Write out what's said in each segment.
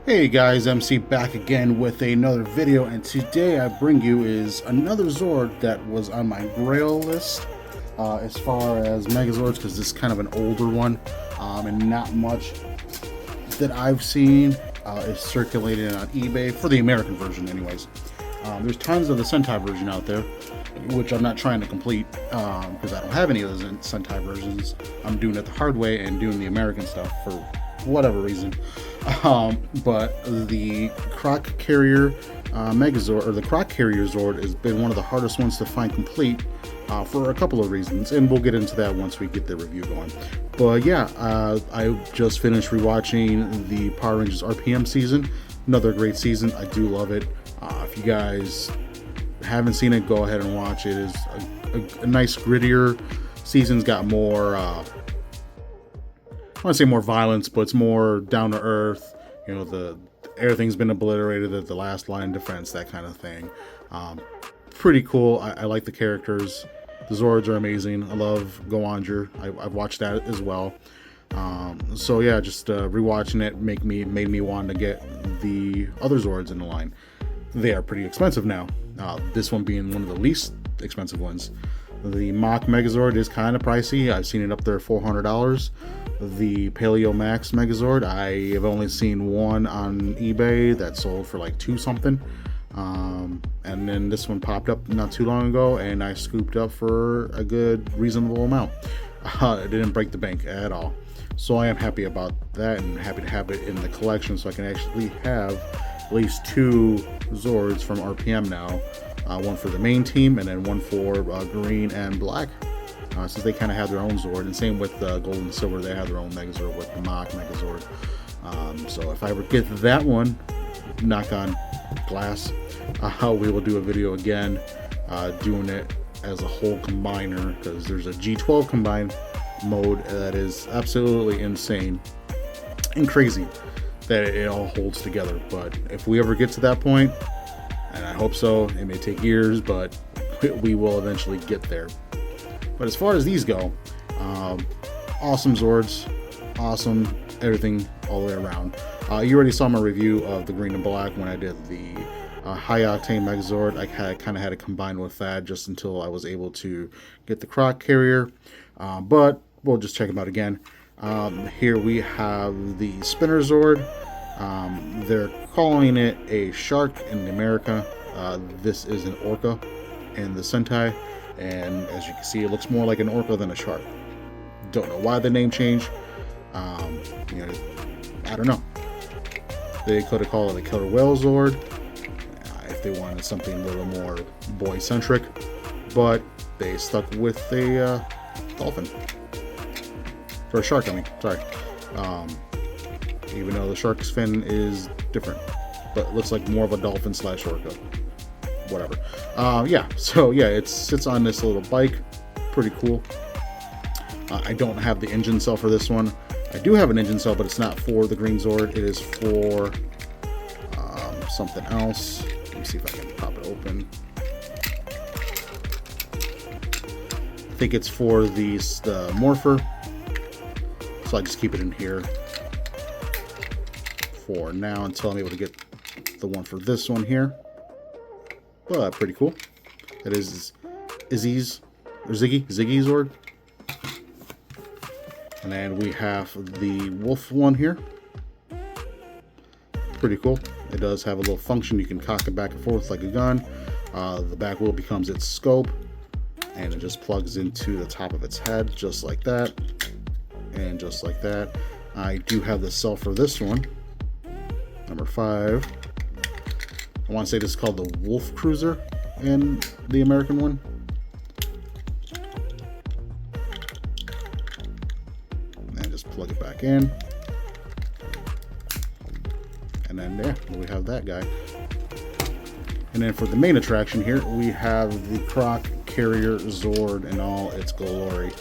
Hey guys, MC back again with another video, and today I bring you is another Zord that was on my grail list as far as Megazords, because this is kind of an older one, and not much that I've seen is circulated on eBay for the American version anyways. There's tons of the Sentai version out there, which I'm not trying to complete because I don't have any of those Sentai versions. I'm doing it the hard way and doing the American stuff for whatever reason. But the Croc Carrier Megazord, or the Croc Carrier Zord, has been one of the hardest ones to find complete for a couple of reasons, and we'll get into that once we get the review going. But yeah, I just finished rewatching the Power Rangers R.P.M. season. Another great season. I do love it. If you guys haven't seen it, go ahead and watch it. It's a nice, grittier season's got more I want to say more violence, but it's more down to earth. You know, everything's been obliterated at the last line of defense, that kind of thing. Pretty cool. I like the characters. The Zords are amazing. I love Go-Onger. I've watched that as well. So yeah, just rewatching it made me want to get the other Zords in the line. They are pretty expensive now. This one being one of the least expensive ones. The Mach Megazord is kind of pricey. I've seen it up there $400. The ValveMax Megazord, I have only seen one on eBay that sold for like $2 something. And then this one popped up not too long ago, and I scooped up for a good reasonable amount. It didn't break the bank at all. So I am happy about that, and happy to have it in the collection so I can actually have at least 2 Zords from R.P.M. now. One for the main team, and then one for green and black, since they kind of have their own Zord. And same with gold and silver, they have their own Megazord with the Mach Megazord. So if I ever get that one, knock on glass, we will do a video again doing it as a whole combiner, because there's a G12 combine mode that is absolutely insane and crazy that it all holds together. But if we ever get to that point, and I hope so, it may take years, but we will eventually get there. But as far as these go, awesome Zords, awesome everything all the way around. You already saw my review of the green and black when I did the high octane Megazord. I kind of had to combine with that just until I was able to get the Croc Carrier, but we'll just check them out again. Here we have the Spinner Zord. They're calling it a shark in America. This is an orca in the Sentai, and as you can see, it looks more like an orca than a shark. Don't know why the name changed. You know, I don't know. They could have called it a killer whale Zord if they wanted something a little more boy-centric, but they stuck with a dolphin. Or a shark, I mean, sorry. Even though the shark's fin is different, but looks like more of a dolphin / orca. Whatever. Yeah, so yeah, it sits on this little bike. Pretty cool. I don't have the engine cell for this one. I do have an engine cell, but it's not for the green Zord. It is for something else. Let me see if I can pop it open. I think it's for the Morpher. So I just keep it in here for now until I'm able to get the one for this one here. But pretty cool. That is Ziggy Zord. And then we have the Wolf one here. Pretty cool. It does have a little function. You can cock it back and forth like a gun. The back wheel becomes its scope, and it just plugs into the top of its head just like that, and just like that. I do have the cell for this one, number 5. I want to say this is called the Wolf Cruiser in the American one. And just plug it back in. And then there, we have that guy. And then for the main attraction here, we have the Croc Carrier Zord in all its glory.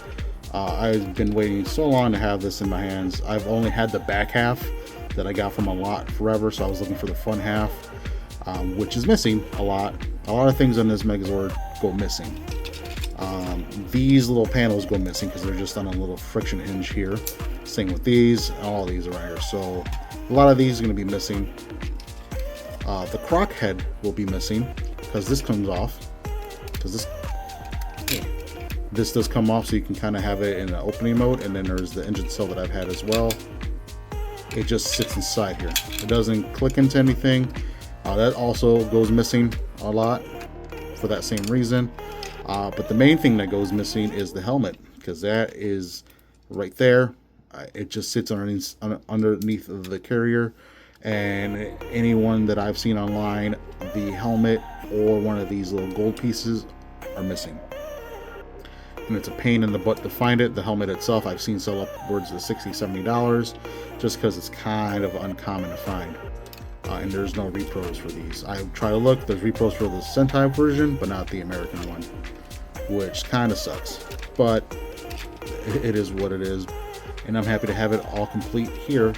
I've been waiting so long to have this in my hands. I've only had the back half that I got from a lot forever, so I was looking for the front half, which is missing a lot. A lot of things on this Megazord go missing. these little panels go missing because they're just on a little friction hinge here. Same with these, all these around here. So a lot of these are going to be missing. The croc head will be missing because this comes off. Because this does come off, so you can kind of have it in an opening mode. And then there's the engine cell that I've had as well. It just sits inside here. It doesn't click into anything. That also goes missing a lot for that same reason. But the main thing that goes missing is the helmet, because that is right there. It just sits underneath the carrier, and anyone that I've seen online, the helmet or one of these little gold pieces are missing. And it's a pain in the butt to find it. The helmet itself I've seen sell upwards of $60–70 just because it's kind of uncommon to find. And there's no repros for these. I try to look, there's repros for the Sentai version, but not the American one, which kind of sucks. But it is what it is. And I'm happy to have it all complete here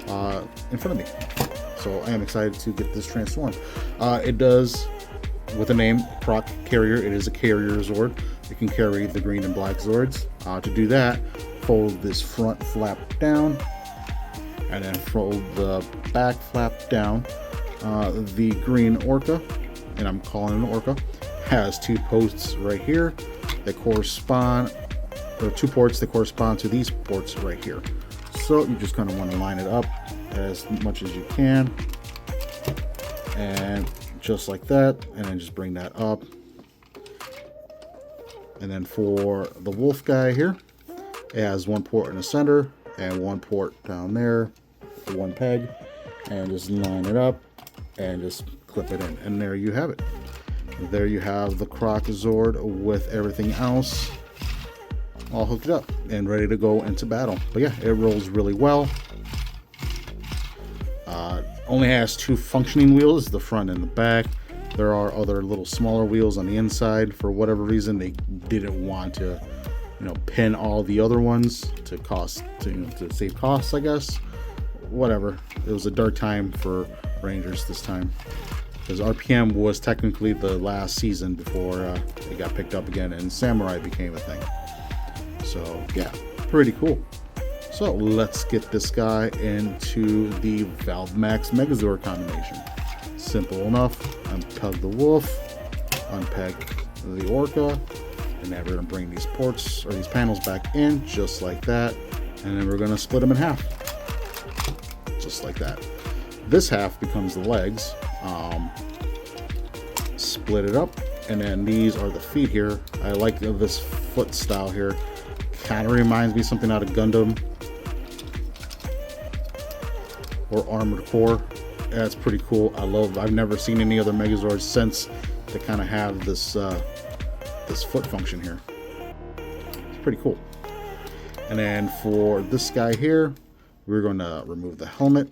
in front of me. So I am excited to get this transformed. It does, with the name Croc Carrier, it is a carrier Zord. It can carry the green and black Zords. To do that, fold this front flap down, and then fold the back flap down. The green Orca, and I'm calling it an Orca, has two posts right here that correspond, or two ports that correspond to these ports right here. So you just kind of want to line it up as much as you can, and just like that, and then just bring that up. And then for the Wolf guy here, it has one port in the center and one port down there, one peg, and just line it up and just clip it in, and there you have it. There you have the Croc Zord with everything else all hooked up and ready to go into battle. But yeah, it rolls really well. Only has two functioning wheels, the front and the back. There are other little smaller wheels on the inside. For whatever reason, they didn't want to, pin all the other ones to save costs, I guess. Whatever. It was a dark time for Rangers this time, because R.P.M was technically the last season before it got picked up again and Samurai became a thing. So yeah, pretty cool. So let's get this guy into the ValveMax Megazord combination. Simple enough. Unpeg the Wolf, unpeg the Orca, and then we're going to bring these ports or these panels back in just like that, and then we're going to split them in half just like that. This half becomes the legs. Split it up, and then these are the feet here. I like this foot style here. Kind of reminds me something out of Gundam or Armored Core. That's pretty cool. I've never seen any other Megazords since they kind of have this this foot function here. It's pretty cool. And then for this guy here, we're going to remove the helmet.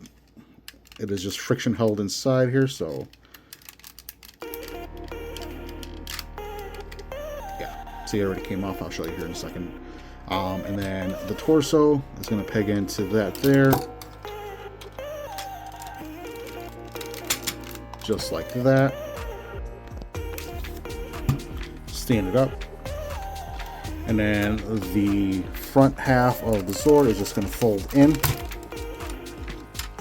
It is just friction held inside here, so yeah. See, it already came off. I'll show you here in a second. And then the torso is going to peg into that there. Just like that. Stand it up. And then the front half of the Zord is just going to fold in.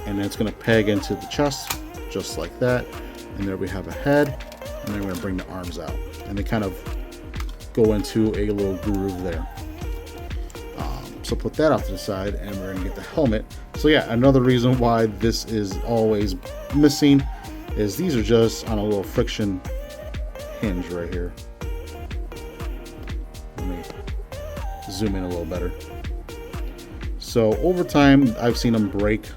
And then it's going to peg into the chest, just like that. And there we have a head. And then we're going to bring the arms out. And they kind of go into a little groove there. So put that off to the side, and we're going to get the helmet. So yeah, another reason why this is always missing is these are just on a little friction hinge right here. Let me zoom in a little better. So over time, I've seen them break,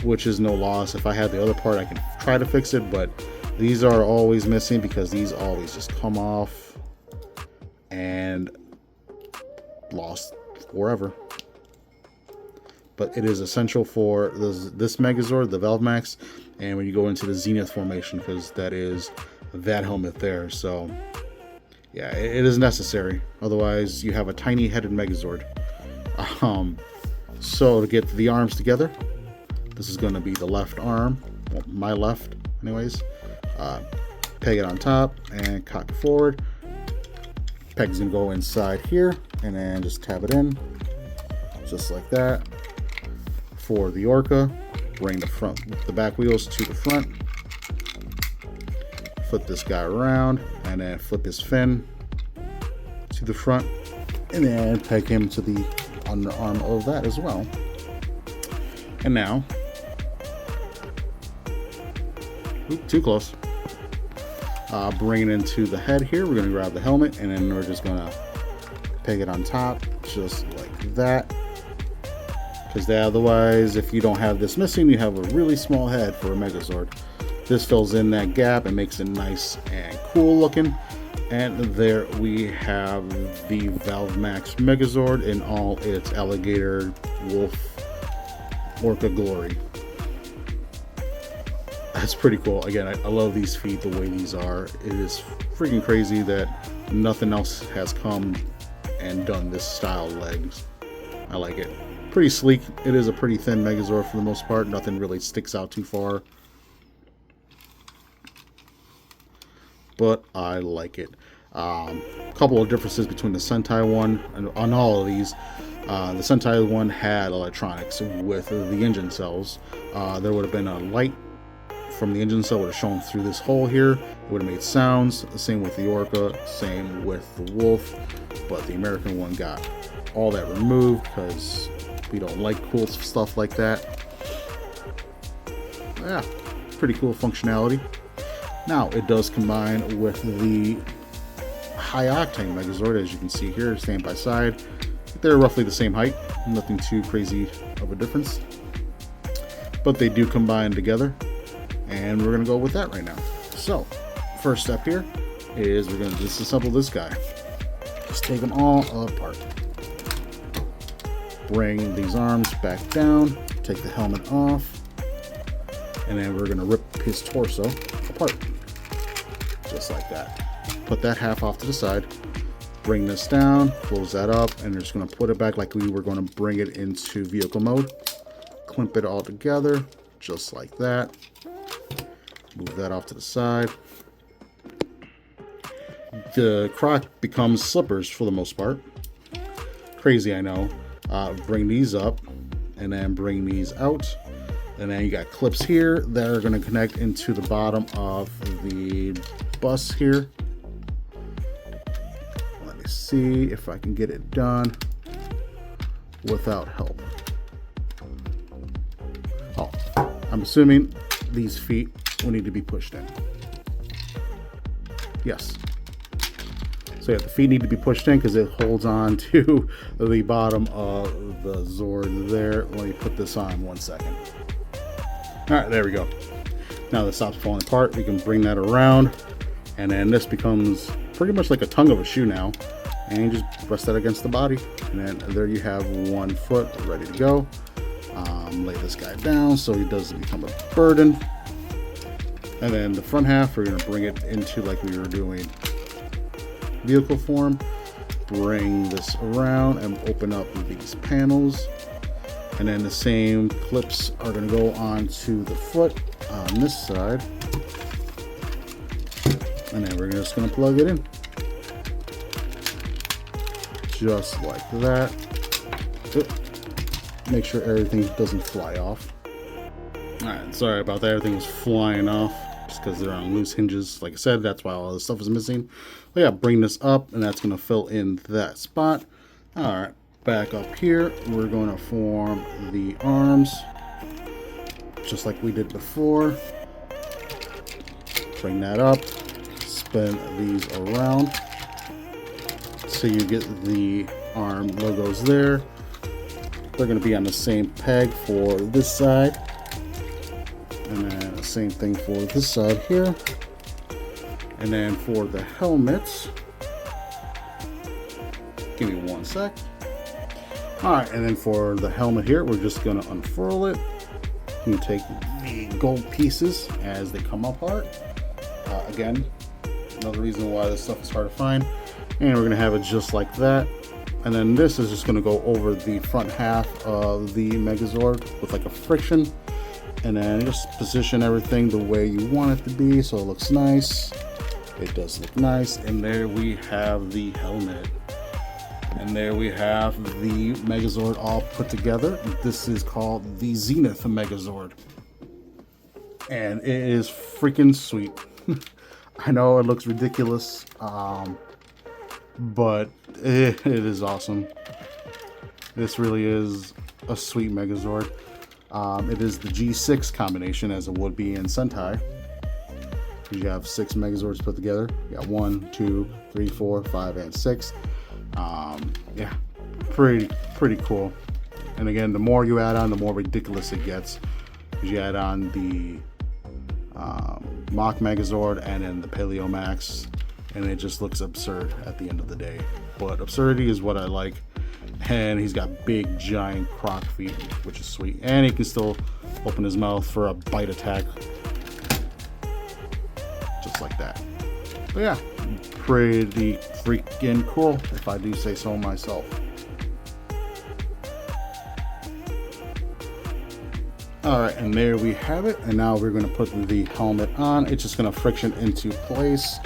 which is no loss. If I had the other part, I can try to fix it, but these are always missing because these always just come off and lost forever. But it is essential for this Megazord, the ValveMax, and when you go into the Zenith formation, because that is that helmet there. So yeah, it is necessary. Otherwise, you have a tiny headed Megazord. So to get the arms together, this is going to be the left arm, well, my left anyways. Peg it on top and cock it forward. Peg's gonna go inside here, and then just tab it in, just like that. For the Orca, bring the back wheels to the front. Flip this guy around, and then flip his fin to the front, and then peg him to the underarm of that as well. And now, too close. Bring it into the head here. We're going to grab the helmet, and then we're just going to peg it on top, just like that. Because otherwise, if you don't have this missing, you have a really small head for a Megazord. This fills in that gap and makes it nice and cool looking. And there we have the ValveMax Megazord in all its alligator, wolf, orca glory. That's pretty cool. Again, I love these feet, the way these are. It is freaking crazy that nothing else has come and done this style legs. I like it. Pretty sleek. It is a pretty thin Megazord for the most part. Nothing really sticks out too far. But I like it. A couple of differences between the Sentai one and on all of these. The Sentai one had electronics with the engine cells. There would have been a light from the engine cell, would have shown through this hole here. It would have made sounds. Same with the Orca, same with the Wolf. But the American one got all that removed because we don't like cool stuff like that. Yeah, pretty cool functionality. Now it does combine with the high octane Megazord, as you can see here, side by side. They're roughly the same height, nothing too crazy of a difference, but they do combine together, and we're gonna go with that right now. So first step here is we're gonna disassemble this guy. Just take them all apart. Bring these arms back down, take the helmet off, and then we're gonna rip his torso apart, just like that. Put that half off to the side, bring this down, close that up, and we're just going to put it back like we were going to bring it into vehicle mode. Clamp it all together, just like that. Move that off to the side. The Croc becomes slippers for the most part. Crazy, I know. Bring these up, and then bring these out. And then you got clips here that are going to connect into the bottom of the bus here. Let me see if I can get it done without help. Oh, I'm assuming these feet will need to be pushed in. Yes. So yeah, the feet need to be pushed in because it holds on to the bottom of the Zord there. Let me put this on 1 second. Alright, there we go. Now that stops falling apart, we can bring that around, and then this becomes pretty much like a tongue of a shoe now. And you just press that against the body, and then there you have one foot ready to go. Lay this guy down so he doesn't become a burden. And then the front half, we're going to bring it into like we were doing vehicle form. Bring this around and open up these panels. And then the same clips are going to go onto the foot on this side. And then we're just going to plug it in. Just like that. Make sure everything doesn't fly off. Alright, sorry about that. Everything was flying off just because they're on loose hinges. Like I said, that's why all this stuff is missing. But yeah, bring this up, and that's going to fill in that spot. Alright. Back up here, we're going to form the arms just like we did before. Bring that up, spin these around so you get the arm logos there. They're going to be on the same peg for this side, and then the same thing for this side here. And then for the helmets, give me 1 sec. Alright, and then for the helmet here, we're just going to unfurl it. You take the gold pieces as they come apart. Again, another reason why this stuff is hard to find. And we're going to have it just like that. And then this is just going to go over the front half of the Megazord with like a friction. And then just position everything the way you want it to be so it looks nice. It does look nice. And there we have the helmet. And there we have the Megazord all put together. This is called the Zenith Megazord. And it is freaking sweet. I know it looks ridiculous, but it is awesome. This really is a sweet Megazord. It is the G6 combination, as it would be in Sentai. You have 6 Megazords put together. You got 1, 2, 3, 4, 5, and 6. Yeah, pretty cool. And again, the more you add on, the more ridiculous it gets. Because you add on the Mach Megazord and then the ValveMax, and it just looks absurd at the end of the day. But absurdity is what I like. And he's got big giant croc feet, which is sweet. And he can still open his mouth for a bite attack, just like that. But yeah, pretty freaking cool, if I do say so myself. Alright, and there we have it. And now we're going to put the helmet on. It's just going to friction into place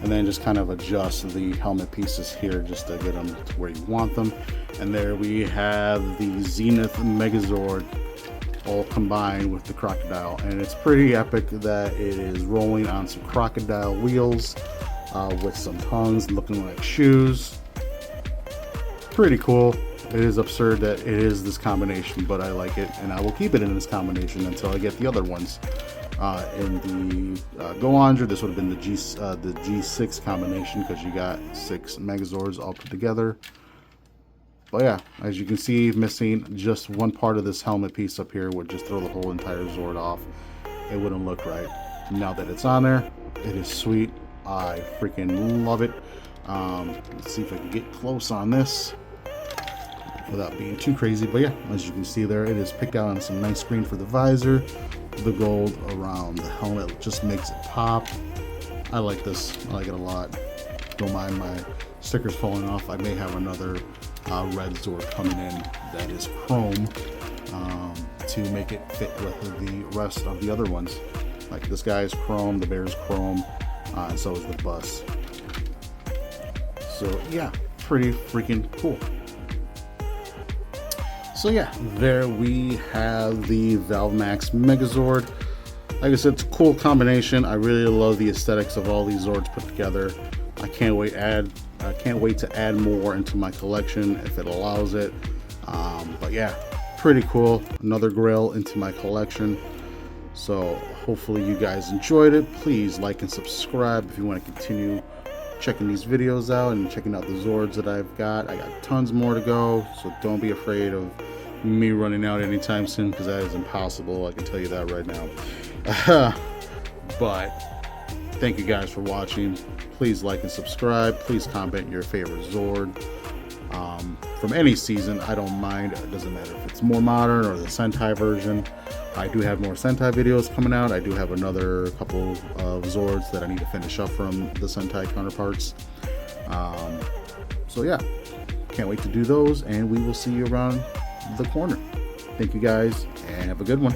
and then just kind of adjust the helmet pieces here just to get them to where you want them. And there we have the Zenith Megazord all combined with the crocodile. And it's pretty epic that it is rolling on some crocodile wheels with some tongues looking like shoes. Pretty cool. It is absurd that it is this combination, but I like it, and I will keep it in this combination until I get the other ones. In the Go Andra, this would have been the G6 combination, because you got 6 Megazords all put together. But yeah, as you can see, missing just one part of this helmet piece up here would just throw the whole entire Zord off. It wouldn't look right. Now that it's on there, it is sweet. I freaking love it. Let's see if I can get close on this without being too crazy. But yeah, as you can see there, it is picked out on some nice screen for the visor. The gold around the helmet just makes it pop. I like this. I like it a lot. Don't mind my stickers falling off. I may have another red Zord coming in that is chrome to make it fit with the rest of the other ones. Like this guy is chrome, the bear is chrome, and so is the bus. So yeah, pretty freaking cool. So yeah, there we have the ValveMax Megazord. Like I said, it's a cool combination. I really love the aesthetics of all these Zords put together. I can't wait to add more into my collection if it allows it. But yeah, pretty cool. Another grail into my collection. So hopefully you guys enjoyed it. Please like and subscribe if you want to continue checking these videos out and checking out the Zords that I've got. I got tons more to go, so don't be afraid of me running out anytime soon, because that is impossible. I can tell you that right now. But thank you guys for watching. Please like and subscribe. Please comment your favorite Zord from any season. I don't mind. It doesn't matter if it's more modern or the Sentai version. I do have more Sentai videos coming out. I do have another couple of Zords that I need to finish up from the Sentai counterparts. So yeah, can't wait to do those, and we will see you around the corner. Thank you guys, and have a good one.